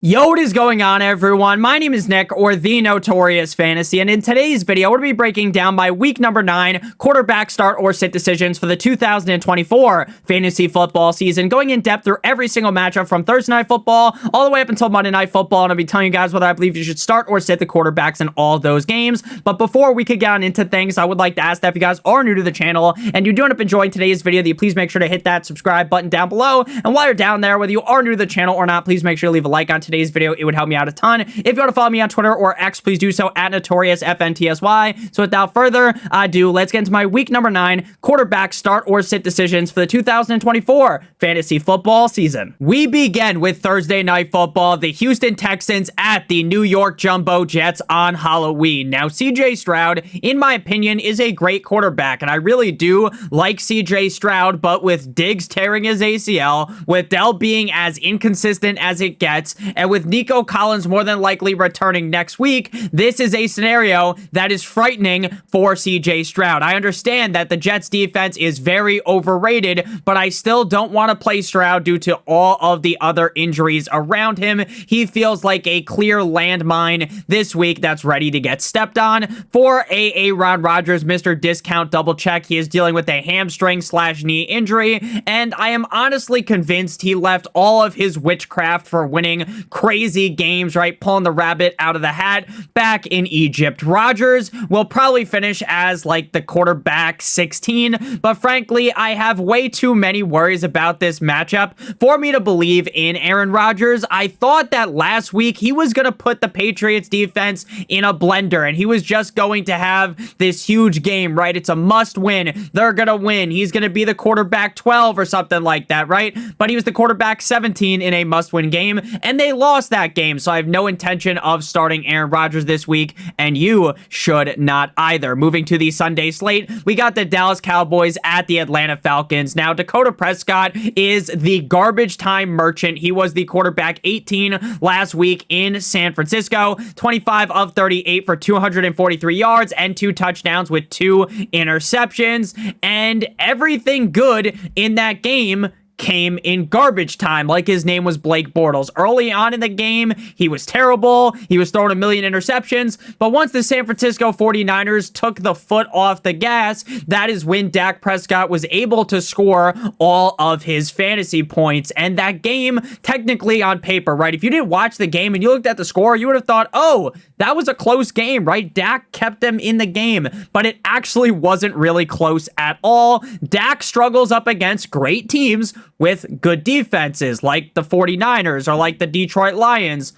Yo, what is going on, everyone? My name is Nick, or the Notorious Fantasy, and in today's video, we're going to be breaking down my week number 9 quarterback start or sit decisions for the 2024 fantasy football season, going in depth through every single matchup from Thursday Night Football all the way up until Monday Night Football, and I'll be telling you guys whether I believe you should start or sit the quarterbacks in all those games. But before we could get on into things, I would like to ask that if you guys are new to the channel and you do end up enjoying today's video, that you please make sure to hit that subscribe button down below. And while you're down there, whether you are new to the channel or not, please make sure to leave a like on today's video. It would help me out a ton. If you want to follow me on Twitter or X, please do so at NotoriousFantasy. So without further ado, let's get into my week number 9 quarterback start or sit decisions for the 2024 fantasy football season. We begin with Thursday Night Football, the Houston Texans at the New York Jumbo Jets on Halloween. Now, CJ Stroud, in my opinion, is a great quarterback, and I really do like CJ Stroud, but with Diggs tearing his ACL, with Dell being as inconsistent as it gets, and with Nico Collins more than likely returning next week, this is a scenario that is frightening for CJ Stroud. I understand that the Jets defense is very overrated, but I still don't want to play Stroud due to all of the other injuries around him. He feels like a clear landmine this week that's ready to get stepped on. For Aaron Rodgers, Mr. Discount double check, he is dealing with a hamstring / knee injury, and I am honestly convinced he left all of his witchcraft for winning crazy games, right? Pulling the rabbit out of the hat back in Egypt. Rodgers will probably finish as like the quarterback 16, but frankly, I have way too many worries about this matchup for me to believe in Aaron Rodgers. I thought that last week he was going to put the Patriots defense in a blender and he was just going to have this huge game, right? It's a must win. They're going to win. He's going to be the quarterback 12 or something like that, right? But he was the quarterback 17 in a must win game, and they lost that game. So I have no intention of starting Aaron Rodgers this week, and you should not either. Moving to the Sunday slate, we got the Dallas Cowboys at the Atlanta Falcons. Now, Dakota Prescott is the garbage time merchant. He was the quarterback 18 last week in San Francisco, 25 of 38 for 243 yards and 2 touchdowns with 2 interceptions, and everything good in that game came in garbage time, like his name was Blake Bortles. Early on in the game, he was terrible. He was throwing a million interceptions, but once the San Francisco 49ers took the foot off the gas, that is when Dak Prescott was able to score all of his fantasy points. And that game, technically on paper, right? If you didn't watch the game and you looked at the score, you would have thought, oh, that was a close game, right? Dak kept them in the game, but it actually wasn't really close at all. Dak struggles up against great teams with good defenses like the 49ers or like the Detroit Lions.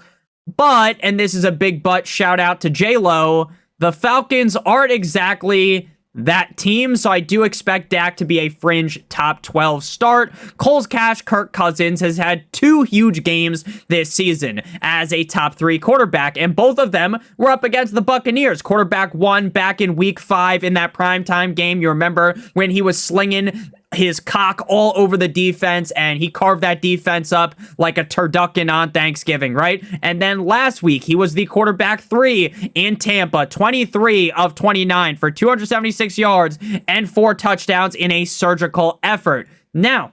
But, and this is a big but, shout out to J-Lo, the Falcons aren't exactly that team, so I do expect Dak to be a fringe top 12 start. Cole's Cash Kirk Cousins has had 2 huge games this season as a top 3 quarterback, and both of them were up against the Buccaneers. Quarterback 1 back in week 5 in that primetime game. You remember when he was slinging his cock all over the defense and he carved that defense up like a turducken on Thanksgiving, right? And then last week, he was the quarterback 3 in Tampa, 23 of 29 for 276 yards and 4 touchdowns in a surgical effort. Now,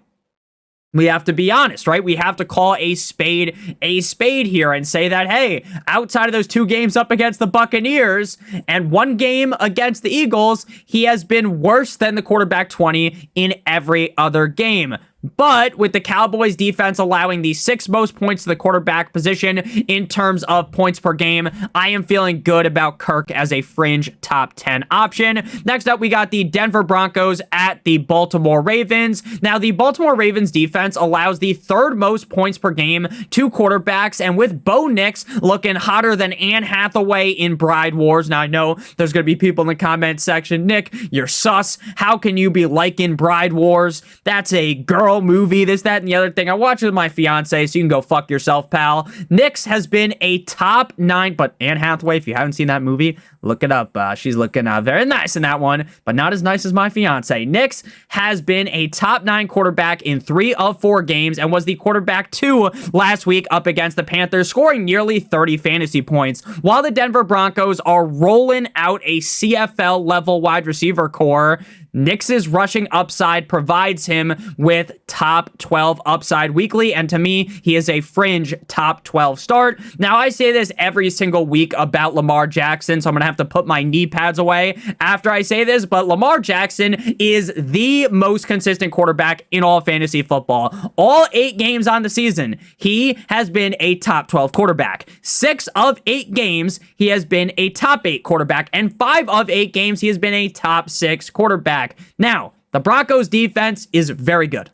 we have to be honest, right? We have to call a spade here and say that, hey, outside of those 2 games up against the Buccaneers and 1 game against the Eagles, he has been worse than the quarterback 20 in every other game. But with the Cowboys defense allowing the 6th most points to the quarterback position in terms of points per game, I am feeling good about Kirk as a fringe top 10 option. Next up, we got the Denver Broncos at the Baltimore Ravens. Now, the Baltimore Ravens defense allows the 3rd most points per game to quarterbacks, and with Bo Nix looking hotter than Anne Hathaway in Bride Wars. Now, I know there's going to be people in the comment section, Nick, you're sus. How can you be liking Bride Wars? That's a girl movie, this, that, and the other thing. I watch it with my fiance, so you can go fuck yourself, pal. Nix has been a top 9, but Anne Hathaway, if you haven't seen that movie, look it up. She's looking very nice in that one, but not as nice as my fiance. Nix has been a top 9 quarterback in 3 of 4 games and was the quarterback 2 last week up against the Panthers, scoring nearly 30 fantasy points. While the Denver Broncos are rolling out a CFL level wide receiver core, Nix's rushing upside provides him with top 12 upside weekly, and to me, he is a fringe top 12 start. Now, I say this every single week about Lamar Jackson, so I'm going to have to put my knee pads away after I say this, but Lamar Jackson is the most consistent quarterback in all fantasy football. All 8 games on the season, he has been a top 12 quarterback. 6 of 8 games, he has been a top 8 quarterback, and 5 of 8 games, he has been a top 6 quarterback. Now, the Broncos defense is very good.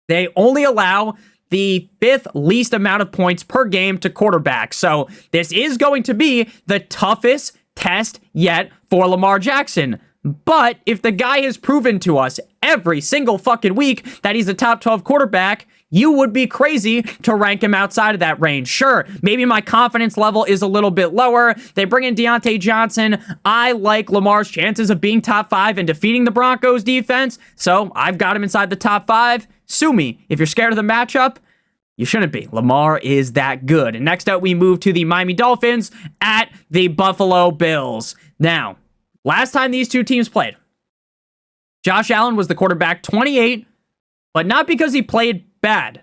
They only allow the 5th least amount of points per game to quarterbacks. So this is going to be the toughest test yet for Lamar Jackson. But if the guy has proven to us every single fucking week that he's a top 12 quarterback, you would be crazy to rank him outside of that range. Sure, maybe my confidence level is a little bit lower. They bring in Deontay Johnson. I like Lamar's chances of being top 5 and defeating the Broncos defense, so I've got him inside the top 5. Sue me. If you're scared of the matchup, you shouldn't be. Lamar is that good. And next up, we move to the Miami Dolphins at the Buffalo Bills. Now, last time these two teams played, Josh Allen was the quarterback, 28, but not because he played bad,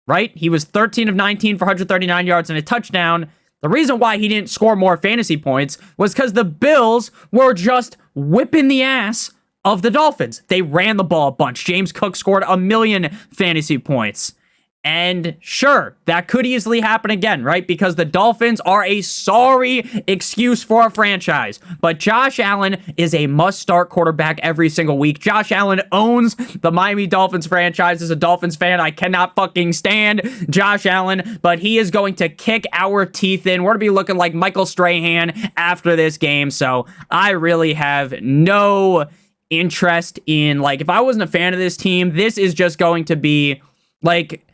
right? He was 13 of 19 for 139 yards and a touchdown. The reason why he didn't score more fantasy points was because the Bills were just whipping the ass of the Dolphins. They ran the ball a bunch. James Cook scored 1 million fantasy points. And sure, that could easily happen again, right? Because the Dolphins are a sorry excuse for a franchise. But Josh Allen is a must-start quarterback every single week. Josh Allen owns the Miami Dolphins franchise. As a Dolphins fan, I cannot fucking stand Josh Allen, but he is going to kick our teeth in. We're going to be looking like Michael Strahan after this game. So I really have no interest in, like, if I wasn't a fan of this team, this is just going to be, like,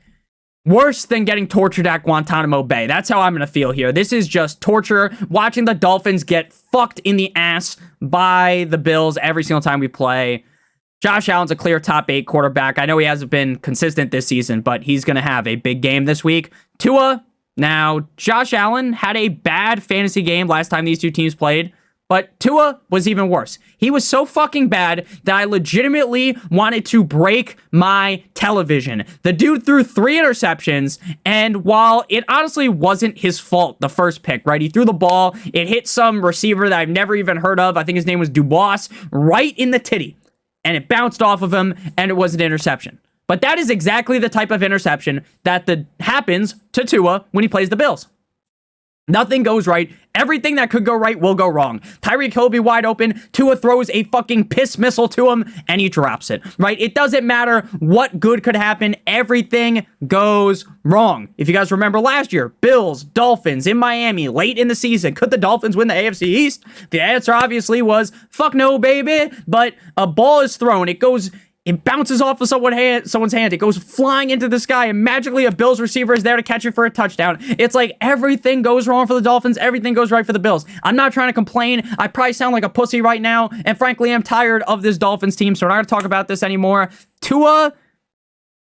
worse than getting tortured at Guantanamo Bay. That's how I'm going to feel here. This is just torture, watching the Dolphins get fucked in the ass by the Bills every single time we play. Josh Allen's a clear top 8 quarterback. I know he hasn't been consistent this season, but he's going to have a big game this week. Tua, now, Josh Allen had a bad fantasy game last time these two teams played, but Tua was even worse. He was so fucking bad that I legitimately wanted to break my television. The dude threw 3 interceptions, and while it honestly wasn't his fault, the first pick, right? He threw the ball, it hit some receiver that I've never even heard of. I think his name was Dubois, right in the titty, and it bounced off of him, and it was an interception. But that is exactly the type of interception that happens to Tua when he plays the Bills. Nothing goes right. Everything that could go right will go wrong. Tyreek Hill will be wide open. Tua throws a fucking piss missile to him, and he drops it, right? It doesn't matter what good could happen. Everything goes wrong. If you guys remember last year, Bills, Dolphins in Miami, late in the season. Could the Dolphins win the AFC East? The answer obviously was, fuck no, baby. But a ball is thrown. It bounces off of someone's hand. It goes flying into the sky, and magically a Bills receiver is there to catch it for a touchdown. It's like everything goes wrong for the Dolphins. Everything goes right for the Bills. I'm not trying to complain. I probably sound like a pussy right now, and frankly, I'm tired of this Dolphins team, so we're not going to talk about this anymore. Tua,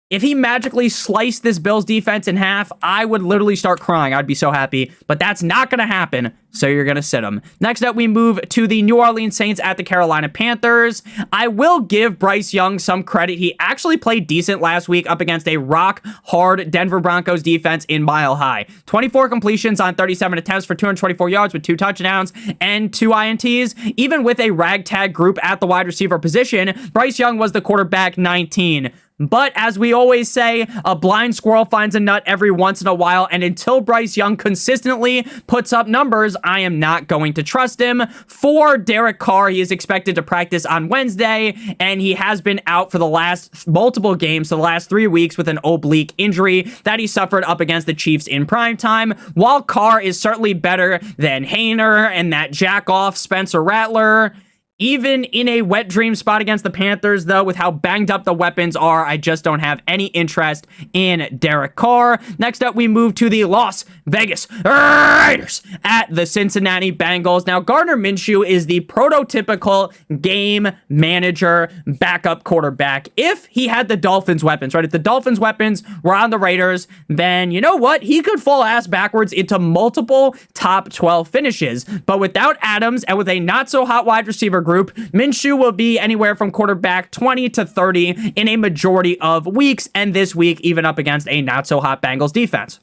if he magically sliced this Bills defense in half, I would literally start crying. I'd be so happy, but that's not going to happen, so you're going to sit him. Next up, we move to the New Orleans Saints at the Carolina Panthers. I will give Bryce Young some credit. He actually played decent last week up against a rock-hard Denver Broncos defense in Mile High. 24 completions on 37 attempts for 224 yards with 2 touchdowns and 2 INTs. Even with a ragtag group at the wide receiver position, Bryce Young was the quarterback 19. But as we always say, a blind squirrel finds a nut every once in a while, and until Bryce Young consistently puts up numbers, I am not going to trust him. For Derek Carr, he is expected to practice on Wednesday, and he has been out for the last multiple games, so the last 3 weeks, with an oblique injury that he suffered up against the Chiefs in primetime. While Carr is certainly better than Hayner and that jack-off Spencer Rattler, even in a wet dream spot against the Panthers, though, with how banged up the weapons are, I just don't have any interest in Derek Carr. Next up, we move to the Las Vegas Raiders at the Cincinnati Bengals. Now, Gardner Minshew is the prototypical game manager backup quarterback. If he had the Dolphins' weapons, right? If the Dolphins' weapons were on the Raiders, then you know what? He could fall ass backwards into multiple top 12 finishes. But without Adams and with a not-so-hot wide receiver group, Minshew will be anywhere from quarterback 20 to 30 in a majority of weeks, and this week even up against a not-so-hot Bengals defense.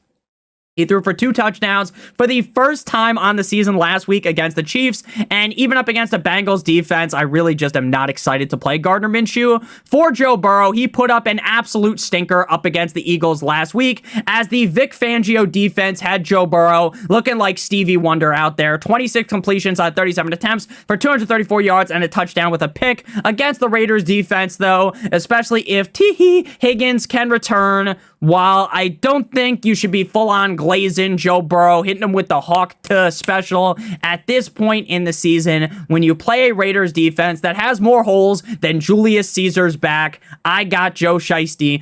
He threw for 2 touchdowns for the first time on the season last week against the Chiefs, and even up against a Bengals defense, I really just am not excited to play Gardner Minshew. For Joe Burrow, he put up an absolute stinker up against the Eagles last week, as the Vic Fangio defense had Joe Burrow looking like Stevie Wonder out there. 26 completions on 37 attempts for 234 yards and a touchdown with a pick. Against the Raiders defense, though, especially if T. Higgins can return, while I don't think you should be full-on glazing Joe Burrow, hitting him with the Hawk special at this point in the season, when you play a Raiders defense that has more holes than Julius Caesar's back, I got Joe Burrow,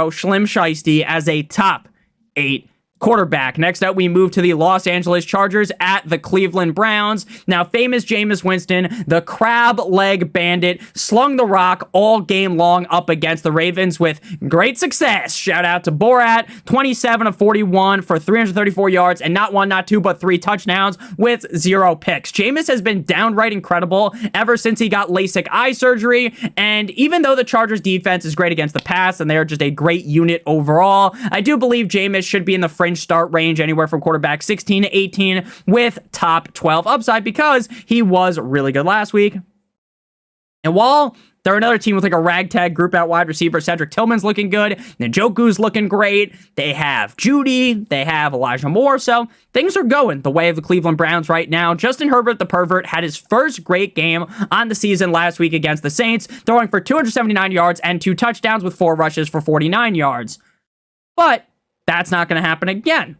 Schlim Shiesty as a top 8 quarterback. Next up, we move to the Los Angeles Chargers at the Cleveland Browns. Now, famous Jameis Winston, the crab leg bandit, slung the rock all game long up against the Ravens with great success. Shout out to Borat, 27 of 41 for 334 yards and not 1, not 2, but 3 touchdowns with 0 picks. Jameis has been downright incredible ever since he got LASIK eye surgery, and even though the Chargers defense is great against the pass and they're just a great unit overall, I do believe Jameis should be in the fringe start range anywhere from quarterback 16 to 18 with top 12 upside, because he was really good last week. And while they're another team with like a ragtag group at wide receiver, Cedric Tillman's looking good, Njoku's looking great, they have Judy, they have Elijah Moore, so things are going the way of the Cleveland Browns right now. Justin Herbert, the pervert, had his first great game on the season last week against the Saints, throwing for 279 yards and 2 touchdowns with 4 rushes for 49 yards. But that's not going to happen again,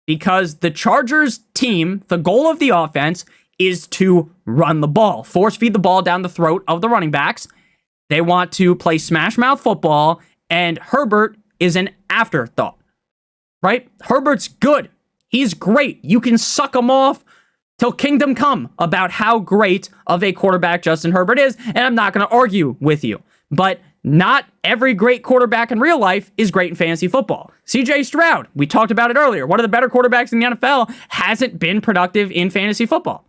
because the Chargers team, the goal of the offense is to run the ball, force feed the ball down the throat of the running backs. They want to play smash mouth football, and Herbert is an afterthought, right? Herbert's good. He's great. You can suck him off till kingdom come about how great of a quarterback Justin Herbert is, and I'm not going to argue with you. But not every great quarterback in real life is great in fantasy football. CJ Stroud, we talked about it earlier, one of the better quarterbacks in the NFL, hasn't been productive in fantasy football.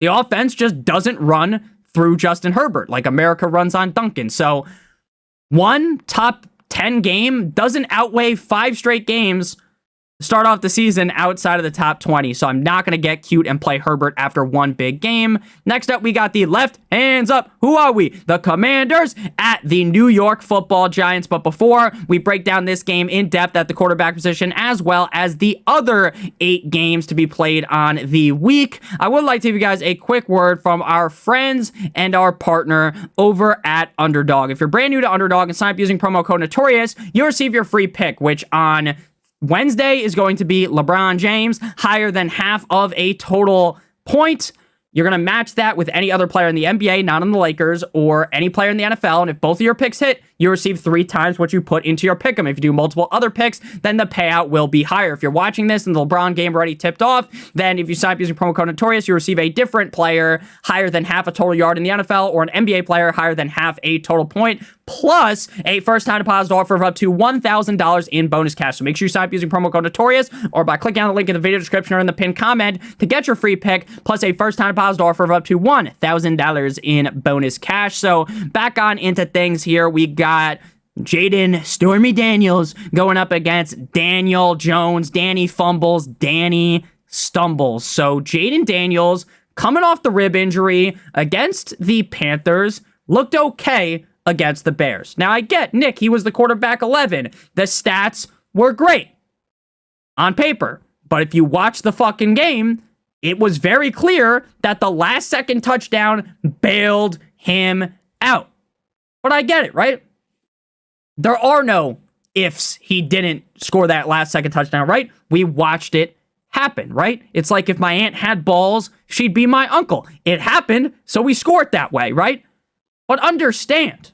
The offense just doesn't run through Justin Herbert like America runs on Duncan. So one top 10 game doesn't outweigh 5 straight games start off the season outside of the top 20, so I'm not going to get cute and play Herbert after one big game. Next up, we got the left hands up. Who are we? The Commanders at the New York Football Giants. But before we break down this game in depth at the quarterback position, as well as the other 8 games to be played on the week, I would like to give you guys a quick word from our friends and our partner over at Underdog. If you're brand new to Underdog and sign up using promo code Notorious, you'll receive your free pick, which on Wednesday is going to be LeBron James, higher than half of a total point. You're going to match that with any other player in the NBA, not on the Lakers, or any player in the NFL. And if both of your picks hit, you receive 3 times what you put into your pick'em. If you do multiple other picks, then the payout will be higher. If you're watching this and the LeBron game already tipped off, then if you sign up using promo code Notorious, you receive a different player higher than half a total yard in the NFL, or an NBA player higher than half a total point, plus a first-time deposit offer of up to $1,000 in bonus cash. So make sure you sign up using promo code Notorious, or by clicking on the link in the video description or in the pinned comment to get your free pick, plus a first-time deposit offer of up to $1,000 in bonus cash. So back on into things here. We got Jaden Stormy Daniels going up against Daniel Jones. Danny fumbles, Danny stumbles. So Jaden Daniels, coming off the rib injury against the Panthers, looked okay against the Bears. Now, I get Nick, he was the quarterback 11. The stats were great on paper. But if you watch the fucking game, it was very clear that the last second touchdown bailed him out. But I get it, right? There are no ifs he didn't score that last second touchdown, right? We watched it happen, right? It's like if my aunt had balls, she'd be my uncle. It happened, so we scored that way, right? But understand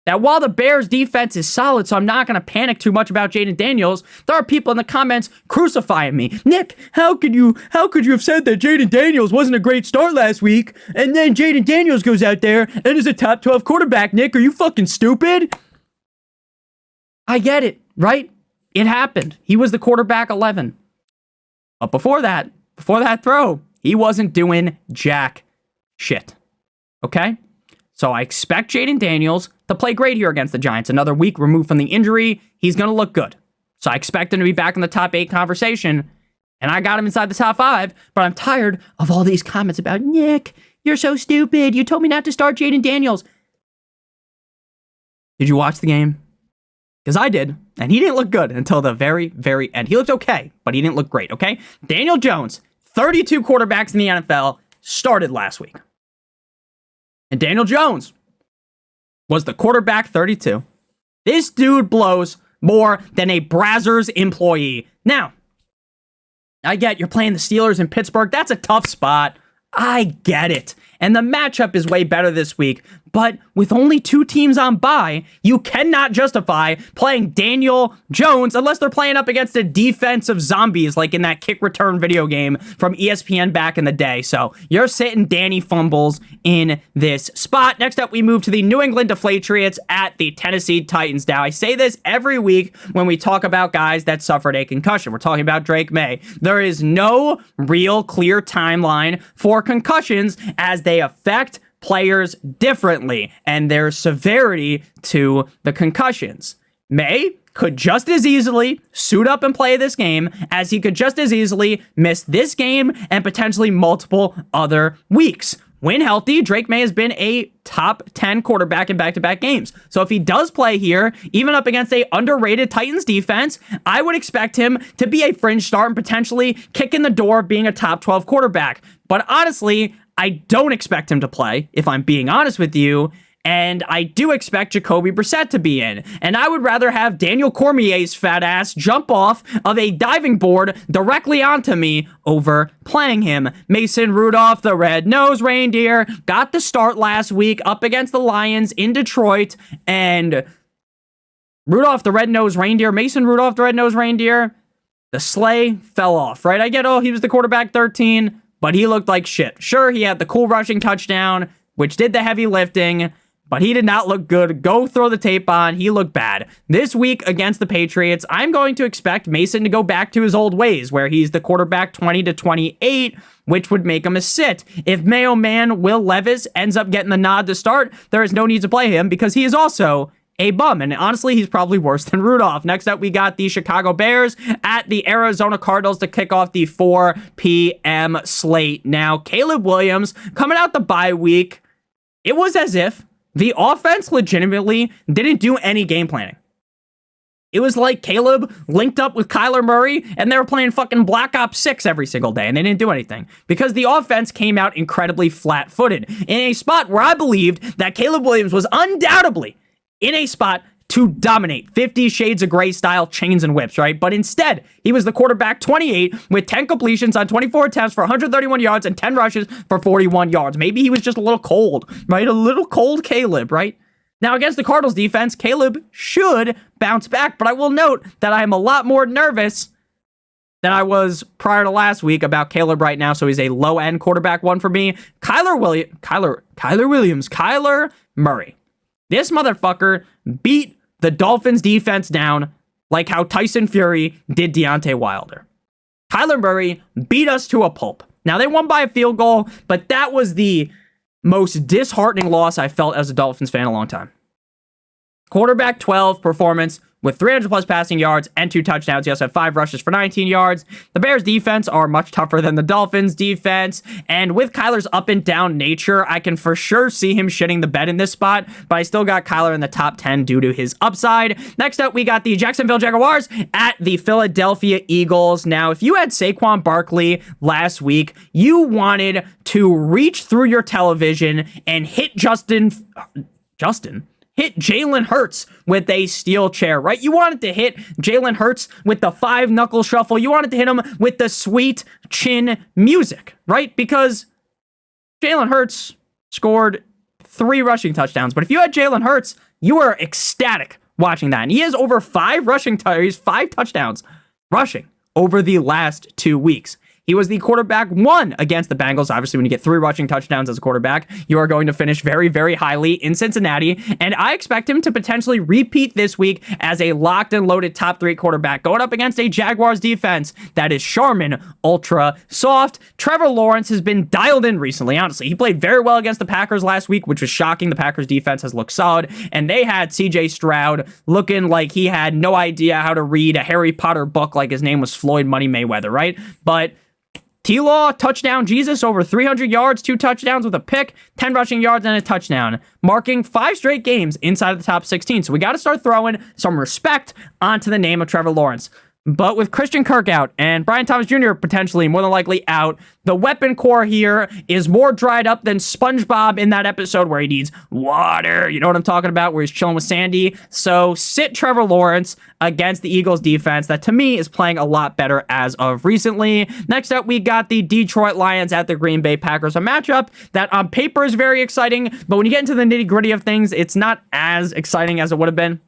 that while the Bears defense is solid, so I'm not going to panic too much about Jaden Daniels, there are people in the comments crucifying me. Nick, how could you have said that Jaden Daniels wasn't a great start last week, and then Jaden Daniels goes out there and is a top 12 quarterback? Nick, are you fucking stupid? I get it, right? It happened. He was the quarterback 11. But before that throw, He wasn't doing jack shit. Okay? So I expect Jaden Daniels to play great here against the Giants. Another week removed from the injury. He's going to look good. So I expect him to be back in the top 8 conversation. And I got him inside the top 5. But I'm tired of all these comments about, Nick, you're so stupid. You told me not to start Jaden Daniels. Did you watch the game? Because I did. And he didn't look good until the very, very end. He looked okay, but he didn't look great, okay? Daniel Jones, 32 quarterbacks in the NFL, started last week. And Daniel Jones was the quarterback 32. This dude blows more than a Brazzers employee. Now, I get you're playing the Steelers in Pittsburgh. That's a tough spot. I get it. And the matchup is way better this week. But with only 2 teams on bye, you cannot justify playing Daniel Jones unless they're playing up against a defense of zombies like in that kick return video game from ESPN back in the day. So you're sitting Danny Fumbles in this spot. Next up, we move to the New England Deflatriots at the Tennessee Titans. Now, I say this every week when we talk about guys that suffered a concussion. We're talking about Drake May. There is no real clear timeline for concussions as they affect players differently and their severity to the concussions. May could just as easily suit up and play this game as he could just as easily miss this game and potentially multiple other weeks. When healthy, Drake May has been a top 10 quarterback in back-to-back games. So if he does play here, even up against a underrated Titans defense, I would expect him to be a fringe start and potentially kick in the door of being a top 12 quarterback. But honestly, I don't expect him to play, if I'm being honest with you, and I do expect Jacoby Brissett to be in. And I would rather have Daniel Cormier's fat ass jump off of a diving board directly onto me over playing him. Mason Rudolph, the red-nosed reindeer, got the start last week up against the Lions in Detroit, and Rudolph, the red-nosed reindeer, Mason Rudolph, the red-nosed reindeer, the sleigh fell off, right? I get, he was the quarterback 13, but he looked like shit. Sure, he had the cool rushing touchdown, which did the heavy lifting, but he did not look good. Go throw the tape on. He looked bad. This week against the Patriots, I'm going to expect Mason to go back to his old ways, where he's the quarterback 20 to 28, which would make him a sit. If Mayo Man Will Levis ends up getting the nod to start, there is no need to play him because he is also a bum. And honestly, he's probably worse than Rudolph. Next up, we got the Chicago Bears at the Arizona Cardinals to kick off the 4 p.m. slate. Now, Caleb Williams coming out the bye week, it was as if the offense legitimately didn't do any game planning. It was like Caleb linked up with Kyler Murray and they were playing fucking Black Ops 6 every single day and they didn't do anything because the offense came out incredibly flat-footed in a spot where I believed that Caleb Williams was undoubtedly in a spot to dominate 50 Shades of Grey style chains and whips, right? But instead, he was the quarterback 28 with 10 completions on 24 attempts for 131 yards and 10 rushes for 41 yards. Maybe he was just a little cold, right? A little cold Caleb, right? Now, against the Cardinals defense, Caleb should bounce back, but I will note that I am a lot more nervous than I was prior to last week about Caleb right now, so he's a low-end quarterback 1 for me. Kyler Murray. This motherfucker beat the Dolphins defense down like how Tyson Fury did Deontay Wilder. Kyler Murray beat us to a pulp. Now, they won by a field goal, but that was the most disheartening loss I felt as a Dolphins fan in a long time. Quarterback 12 performance with 300 plus passing yards and 2 touchdowns. He also had 5 rushes for 19 yards. The Bears defense are much tougher than the Dolphins defense. And with Kyler's up and down nature, I can for sure see him shitting the bed in this spot, but I still got Kyler in the top 10 due to his upside. Next up, we got the Jacksonville Jaguars at the Philadelphia Eagles. Now, if you had Saquon Barkley last week, you wanted to reach through your television and hit hit Jalen Hurts with a steel chair, right? You wanted to hit Jalen Hurts with the 5-knuckle shuffle. You wanted to hit him with the sweet chin music, right? Because Jalen Hurts scored 3 rushing touchdowns. But if you had Jalen Hurts, you were ecstatic watching that. And he has over 5 touchdowns rushing over the last 2 weeks. He was the quarterback 1 against the Bengals. Obviously, when you get 3 rushing touchdowns as a quarterback, you are going to finish very, very highly in Cincinnati. And I expect him to potentially repeat this week as a locked and loaded top 3 quarterback going up against a Jaguars defense that is Charmin ultra soft. Trevor Lawrence has been dialed in recently, honestly. He played very well against the Packers last week, which was shocking. The Packers defense has looked solid, and they had CJ Stroud looking like he had no idea how to read a Harry Potter book like his name was Floyd Money Mayweather, right? But T-Law, touchdown Jesus, over 300 yards, 2 touchdowns with a pick, 10 rushing yards and a touchdown, marking 5 straight games inside of the top 16. So we got to start throwing some respect onto the name of Trevor Lawrence. But with Christian Kirk out and Brian Thomas Jr. potentially more than likely out, the weapon core here is more dried up than SpongeBob in that episode where he needs water. You know what I'm talking about? Where he's chilling with Sandy. So sit Trevor Lawrence against the Eagles defense that to me is playing a lot better as of recently. Next up, we got the Detroit Lions at the Green Bay Packers, a matchup that on paper is very exciting, but when you get into the nitty gritty of things, it's not as exciting as it would have been,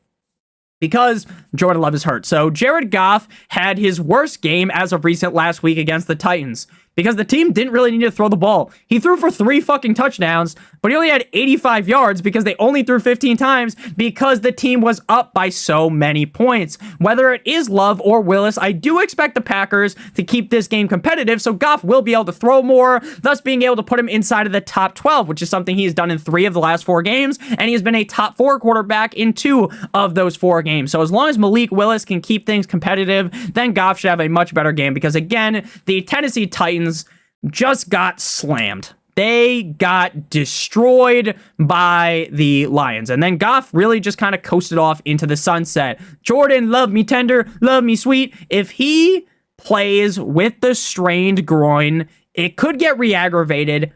because Jordan Love is hurt. So Jared Goff had his worst game as of recent last week against the Titans because the team didn't really need to throw the ball. He threw for 3 fucking touchdowns, but he only had 85 yards because they only threw 15 times because the team was up by so many points. Whether it is Love or Willis, I do expect the Packers to keep this game competitive, so Goff will be able to throw more, thus being able to put him inside of the top 12, which is something he's done in 3 of the last 4 games, and he has been a top 4 quarterback in 2 of those 4 games. So as long as Malik Willis can keep things competitive, then Goff should have a much better game because, again, the Tennessee Titans just got slammed. They got destroyed by the Lions. And then Goff really just kind of coasted off into the sunset. Jordan, love me tender, love me sweet. If he plays with the strained groin, it could get re-aggravated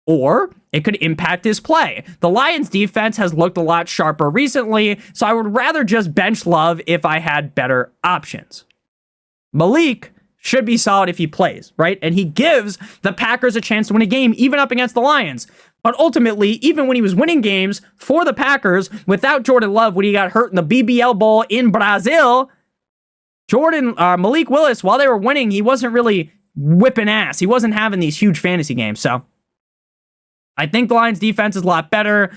or it could impact his play. The Lions defense has looked a lot sharper recently, so I would rather just bench Love if I had better options. Malik should be solid if he plays, right? And he gives the Packers a chance to win a game, even up against the Lions. But ultimately, even when he was winning games for the Packers without Jordan Love, when he got hurt in the BBL Bowl in Brazil, Malik Willis, while they were winning, he wasn't really whipping ass. He wasn't having these huge fantasy games. So I think the Lions defense is a lot better,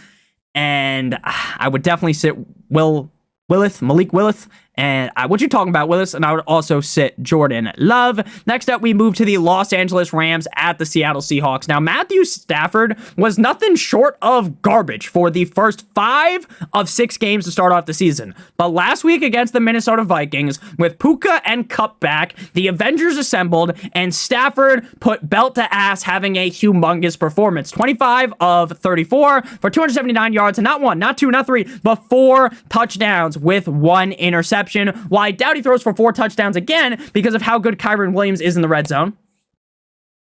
and I would definitely sit Malik Willis, and what you talking about, Willis? And I would also sit Jordan Love. Next up, we move to the Los Angeles Rams at the Seattle Seahawks. Now, Matthew Stafford was nothing short of garbage for the first 5 of 6 games to start off the season. But last week against the Minnesota Vikings, with Puka and Kupp back, the Avengers assembled, and Stafford put belt to ass, having a humongous performance. 25 of 34 for 279 yards, and not 1, not 2, not 3, but 4 touchdowns with 1 interception. While I doubt he throws for 4 touchdowns again because of how good Kyren Williams is in the red zone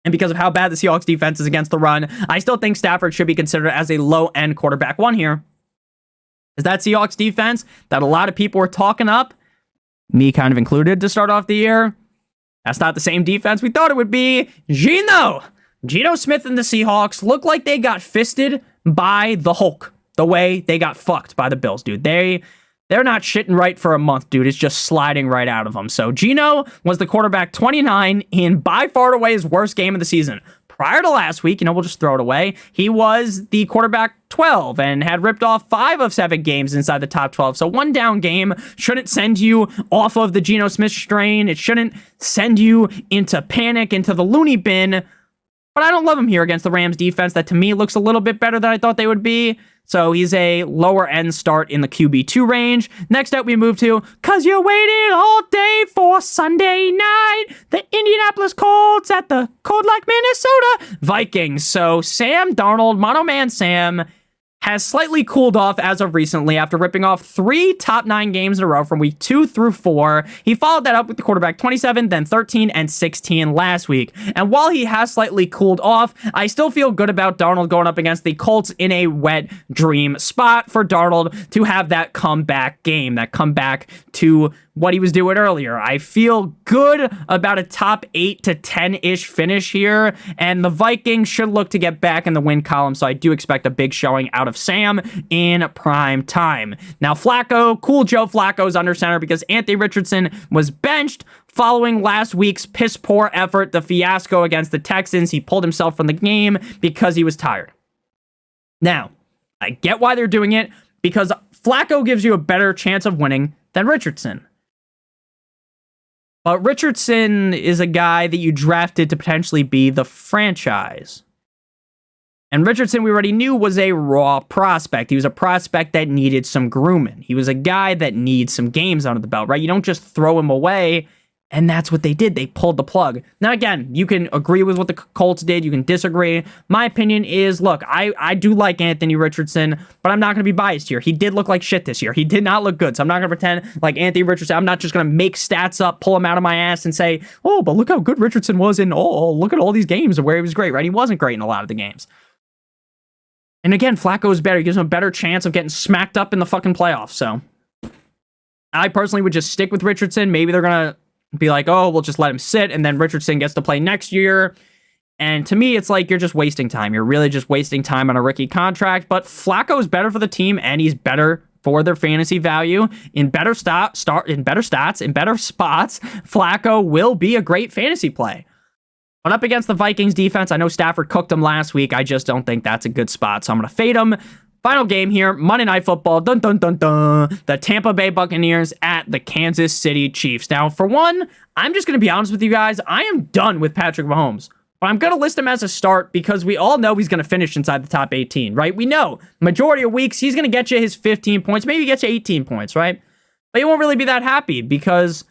and because of how bad the Seahawks defense is against the run, I still think Stafford should be considered as a low-end quarterback 1 here. Is that Seahawks defense that a lot of people were talking up, me kind of included, to start off the year? That's not the same defense we thought it would be. Geno Smith and the Seahawks look like they got fisted by the Hulk the way they got fucked by the Bills, dude. They're not shitting right for a month, dude. It's just sliding right out of them. So Geno was the quarterback 29 in by far and away his worst game of the season. Prior to last week, we'll just throw it away, he was the quarterback 12 and had ripped off 5 of 7 games inside the top 12. So 1 down game shouldn't send you off of the Geno Smith strain. It shouldn't send you into panic, into the loony bin. But I don't love him here against the Rams defense that to me looks a little bit better than I thought they would be. So he's a lower end start in the QB2 range. Next up, we move to, cause you waited all day for Sunday night, the Indianapolis Colts at the cold like Minnesota Vikings. So Sam Darnold, Mono Man Sam, has slightly cooled off as of recently after ripping off 3 top 9 games in a row from week 2 through 4. He followed that up with the quarterback 27, then 13 and 16 last week. And while he has slightly cooled off, I still feel good about Darnold going up against the Colts in a wet dream spot for Darnold to have that comeback game, that comeback to what he was doing earlier. I feel good about a top 8 to 10-ish finish here, and the Vikings should look to get back in the win column, so I do expect a big showing out of Sam in prime time. Now, Flacco, cool Joe Flacco's under center because Anthony Richardson was benched following last week's piss-poor effort, the fiasco against the Texans. He pulled himself from the game because he was tired. Now, I get why they're doing it, because Flacco gives you a better chance of winning than Richardson. But Richardson is a guy that you drafted to potentially be the franchise. And Richardson, we already knew, was a raw prospect. He was a prospect that needed some grooming. He was a guy that needs some games under the belt, right? You don't just throw him away. And that's what they did. They pulled the plug. Now, again, you can agree with what the Colts did. You can disagree. My opinion is, look, I do like Anthony Richardson, but I'm not going to be biased here. He did look like shit this year. He did not look good. So I'm not going to pretend like Anthony Richardson. I'm not just going to make stats up, pull him out of my ass and say, oh, but look how good Richardson was in, oh, look at all these games where he was great, right? He wasn't great in a lot of the games. And again, Flacco is better. He gives him a better chance of getting smacked up in the fucking playoffs. So I personally would just stick with Richardson. Maybe they're going to be like, oh, we'll just let him sit, and then Richardson gets to play next year. And to me, it's like you're just wasting time. You're really just wasting time on a rookie contract. But Flacco is better for the team, and he's better for their fantasy value. In better in better stats, in better spots, Flacco will be a great fantasy play. But up against the Vikings defense, I know Stafford cooked him last week. I just don't think that's a good spot, so I'm going to fade him. Final game here, Monday Night Football, dun dun dun dun, the Tampa Bay Buccaneers at the Kansas City Chiefs. Now, for one, I'm just going to be honest with you guys, I am done with Patrick Mahomes. But I'm going to list him as a start because we all know he's going to finish inside the top 18, right? We know, majority of weeks, he's going to get you his 15 points, maybe get you 18 points, right? But you won't really be that happy because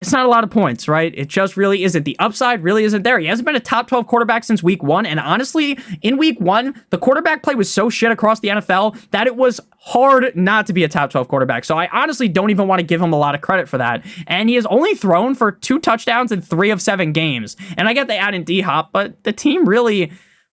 it's not a lot of points, right? It just really isn't. The upside really isn't there. He hasn't been a top 12 quarterback since week 1. And honestly, in week 1, the quarterback play was so shit across the NFL that it was hard not to be a top 12 quarterback. So I honestly don't even want to give him a lot of credit for that. And he has only thrown for 2 touchdowns in 3 of 7 games. And I get they add in D-Hop, but the team really,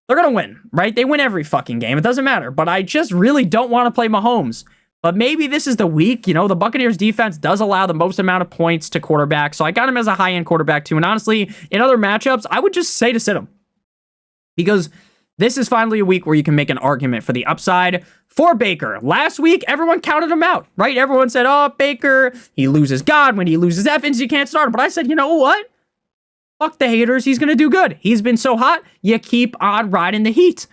they're going to win, right? They win every fucking game. It doesn't matter. But I just really don't want to play Mahomes. But maybe this is the week. You know, the Buccaneers defense does allow the most amount of points to quarterbacks. So I got him as a high-end quarterback too. And honestly, in other matchups, I would just say to sit him. Because this is finally a week where you can make an argument for the upside for Baker. Last week, everyone counted him out, right? Everyone said, oh, Baker, he loses Godwin, he loses Evans, you can't start him. But I said, you know what? Fuck the haters, he's going to do good. He's been so hot, you keep on riding the heat.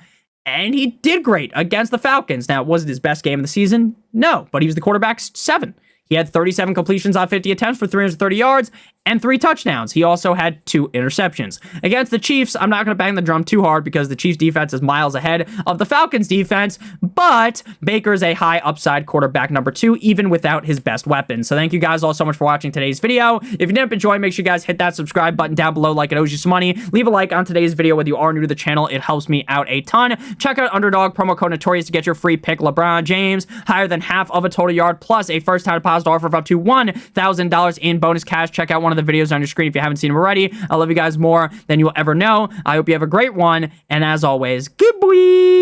And he did great against the Falcons. Now, was it his best game of the season? No, but he was the quarterback's 7. He had 37 completions on 50 attempts for 330 yards and 3 touchdowns. He also had 2 interceptions. Against the Chiefs, I'm not going to bang the drum too hard because the Chiefs defense is miles ahead of the Falcons defense, but Baker's a high upside quarterback number 2, even without his best weapon. So thank you guys all so much for watching today's video. If you didn't enjoy, make sure you guys hit that subscribe button down below like it owes you some money. Leave a like on today's video whether you are new to the channel. It helps me out a ton. Check out Underdog, promo code Notorious to get your free pick. LeBron James, higher than half of a total yard, plus a first-time deposit offer of up to $1,000 in bonus cash. Check out one of the videos on your screen if you haven't seen them already. I love you guys more than you'll ever know. I hope you have a great one, and as always, good boy!